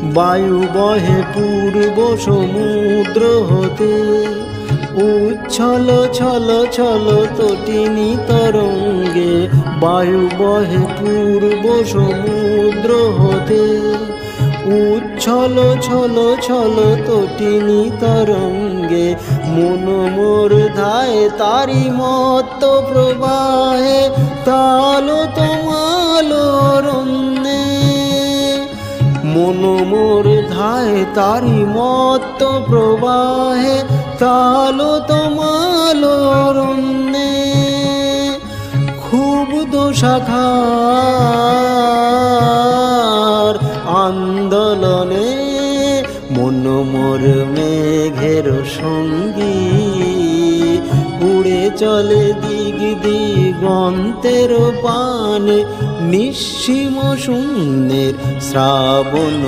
বায়ু বহে পূর্ব সমুদ্র হতে, উচ্ছল ছল ছল তটিনী তরঙ্গে। বায়ু বহে পূর্ব সমুদ্র হতে, উচ্ছল ছল ছল তটিনী তরঙ্গে। মন মোর ধায় তারি মত্ত প্রবাহে, তালো তোমালো রন্যে। মন মোর ধায় তারি মত্ত প্রবাহে, তালো তোমালো রন্যে। ক্ষুব্ধ শাখার আন্দোলনে, মন মোর মেঘের সঙ্গী। উড়ে চলে দিগ দিগন্তের পানে, নিঃসীম শূন্যের শ্রাবণ।